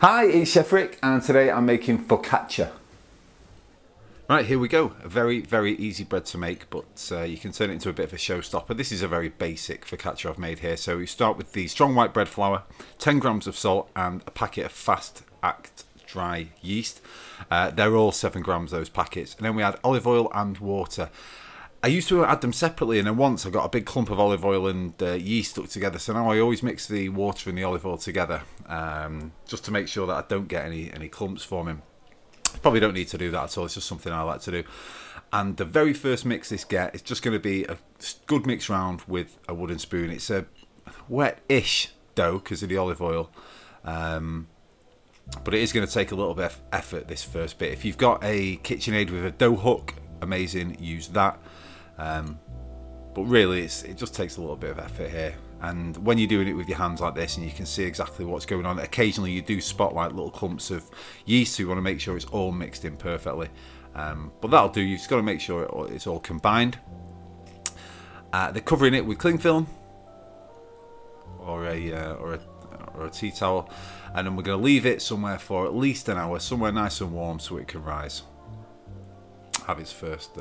Hi, it's Chef Rick, and today I'm making focaccia. Right, here we go. A very, very easy bread to make, but you can turn it into a bit of a showstopper. This is a very basic focaccia I've made here. So we start with the strong white bread flour, 10 grams of salt, and a packet of fast act dry yeast. They're all 7 grams, those packets. And then we add olive oil and water. I used to add them separately, and then once I got a big clump of olive oil and yeast stuck together. So now I always mix the water and the olive oil together, just to make sure that I don't get any clumps forming. Probably don't need to do that at all. It's just something I like to do. And the very first mix this gets is just going to be a good mix round with a wooden spoon. It's a wet-ish dough because of the olive oil. But it is going to take a little bit of effort, this first bit. If you've got a KitchenAid with a dough hook, amazing, use that. But really, it just takes a little bit of effort here. And when you're doing it with your hands like this, and you can see exactly what's going on, occasionally you do spot like little clumps of yeast, so you want to make sure it's all mixed in perfectly. But that'll do. You've just got to make sure it's all combined. They're covering it with cling film or a tea towel, and then we're going to leave it somewhere for at least an hour, somewhere nice and warm, so it can rise. Have its first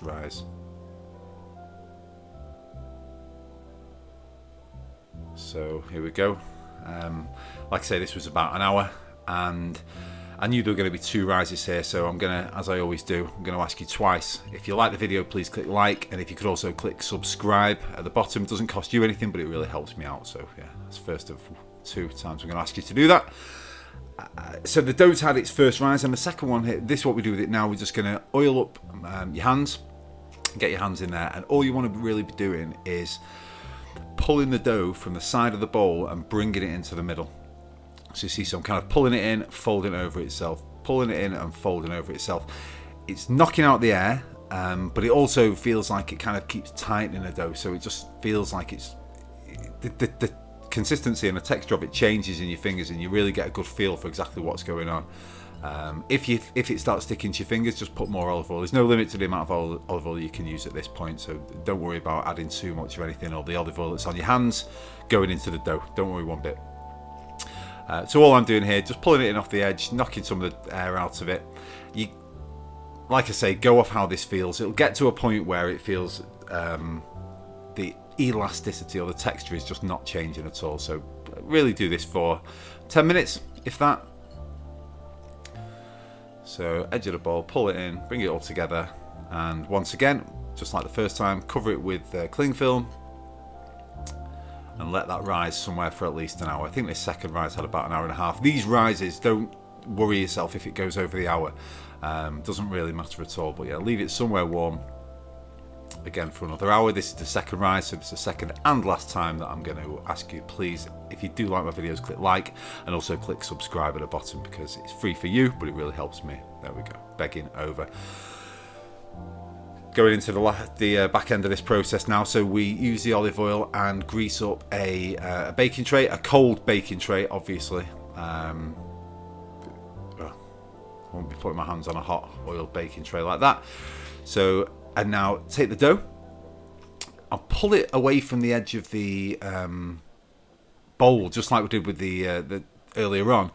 rise. So here we go. Like I say, this was about an hour, and I knew there were going to be 2 rises here, so I'm gonna, as I always do, I'm gonna ask you twice. If you like the video, please click like, and if you could also click subscribe at the bottom. It doesn't cost you anything, but it really helps me out. So yeah, that's first of 2 times I'm gonna ask you to do that. So the dough's had its first rise, and the second one here, this is what we do with it now. We're just gonna oil up your hands, get your hands in there, and all you want to really be doing is pulling the dough from the side of the bowl and bringing it into the middle. So you see, so I'm kind of pulling it in, folding over itself, pulling it in and folding over itself. It's knocking out the air, but it also feels like it kind of keeps tightening the dough, so it just feels like it's the consistency and the texture of it changes in your fingers, and you really get a good feel for exactly what's going on. If it starts sticking to your fingers, just put more olive oil. There's no limit to the amount of olive oil you can use at this point, so don't worry about adding too much or anything, or the olive oil that's on your hands going into the dough. Don't worry one bit. So all I'm doing here, just pulling it in off the edge, knocking some of the air out of it. You, like I say, go off how this feels. It'll get to a point where it feels the elasticity or the texture is just not changing at all. So really do this for 10 minutes, if that. So edge of the bowl, pull it in, bring it all together, and once again, just like the first time, cover it with cling film and let that rise somewhere for at least an hour. I think this second rise had about an hour and a half. These rises, don't worry yourself if it goes over the hour. Doesn't really matter at all, but yeah, leave it somewhere warm again for another hour. This is the second rise, so it's the second and last time that I'm going to ask you, please, if you do like my videos, click like, and also click subscribe at the bottom, because it's free for you, but it really helps me. There we go, begging over. Going into the back end of this process now, so we use the olive oil and grease up a baking tray, a cold baking tray, obviously. I won't be putting my hands on a hot oil baking tray like that. So, and now take the dough, I'll pull it away from the edge of the bowl, just like we did with the earlier on,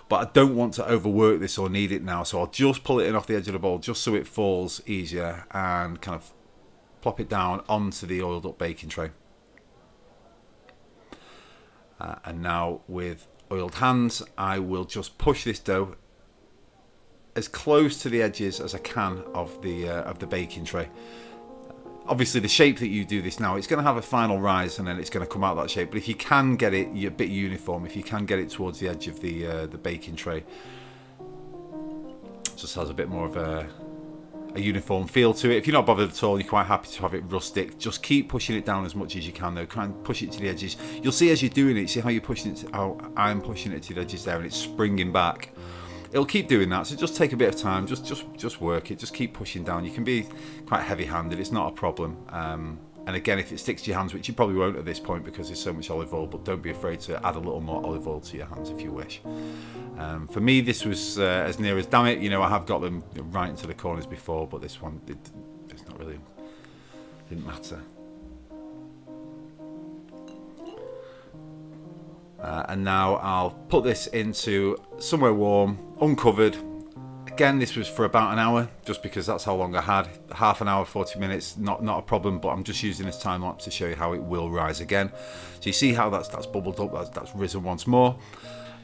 but I don't want to overwork this or knead it now, so I'll just pull it in off the edge of the bowl just so it falls easier, and kind of plop it down onto the oiled up baking tray. And now with oiled hands, I will just push this dough as close to the edges as I can of the baking tray. Obviously, the shape that you do this now, it's going to have a final rise, and then it's going to come out that shape. But if you can get it a bit uniform, if you can get it towards the edge of the baking tray, it just has a bit more of a uniform feel to it. If you're not bothered at all, you're quite happy to have it rustic, just keep pushing it down as much as you can, though. Try and push it to the edges. You'll see as you're doing it, see how you're pushing it, how I'm pushing it to the edges there, and it's springing back. It'll keep doing that, so just take a bit of time, just work it, just keep pushing down. You can be quite heavy-handed, it's not a problem. And again, if it sticks to your hands, which you probably won't at this point because there's so much olive oil, but don't be afraid to add a little more olive oil to your hands if you wish. For me, this was as near as, damn it, you know, I have got them right into the corners before, but this one, it's not really, didn't matter. And now I'll put this into somewhere warm, uncovered. Again, this was for about an hour, just because that's how long I had. Half an hour, 40 minutes, not a problem, but I'm just using this time lapse to show you how it will rise again. So you see how that's bubbled up, that's risen once more.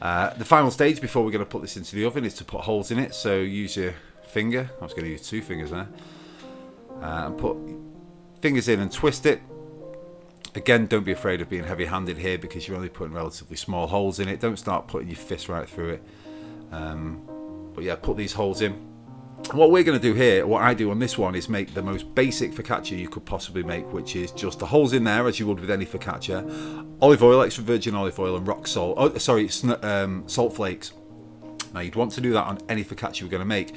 The final stage before we're going to put this into the oven is to put holes in it. So use your finger, I was going to use 2 fingers there, and put fingers in and twist it. Again, don't be afraid of being heavy-handed here, because you're only putting relatively small holes in it. Don't start putting your fist right through it. But yeah, put these holes in. What we're going to do here, what I do on this one, is make the most basic focaccia you could possibly make, which is just the holes in there as you would with any focaccia, olive oil, extra virgin olive oil, and rock salt. Oh, sorry, salt flakes. Now you'd want to do that on any focaccia you're going to make,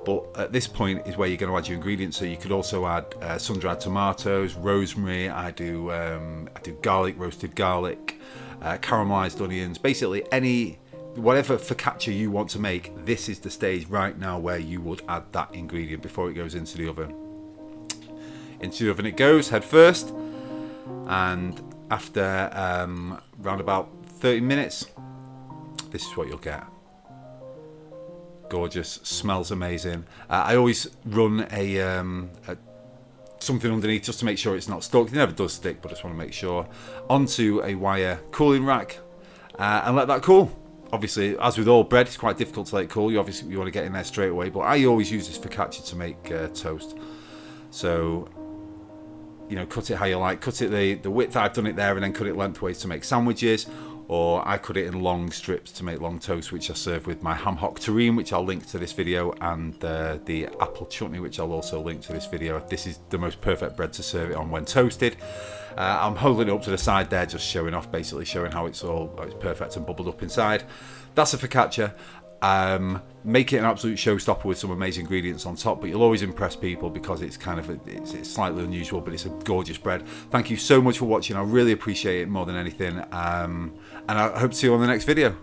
but at this point is where you're going to add your ingredients. So you could also add sun-dried tomatoes, rosemary. I do garlic, roasted garlic, caramelized onions. Basically whatever focaccia you want to make, this is the stage right now where you would add that ingredient before it goes into the oven. Into the oven it goes, head first, and after around about 30 minutes, this is what you'll get. Gorgeous, smells amazing. I always run something underneath just to make sure it's not stuck. It never does stick, but I just want to make sure. Onto a wire cooling rack, and let that cool. Obviously, as with all bread, it's quite difficult to let it cool. You want to get in there straight away, but I always use this focaccia to make toast. So, you know, cut it how you like. Cut it the width I've done it there, and then cut it lengthways to make sandwiches. Or I cut it in long strips to make long toast, which I serve with my ham hock terrine, which I'll link to this video, and the apple chutney, which I'll also link to this video. This is the most perfect bread to serve it on when toasted. I'm holding it up to the side there, just showing off, basically showing how it's perfect and bubbled up inside. That's a focaccia. Make it an absolute showstopper with some amazing ingredients on top, but you'll always impress people because it's kind of it's slightly unusual, but it's a gorgeous bread. Thank you so much for watching. I really appreciate it more than anything, and I hope to see you on the next video.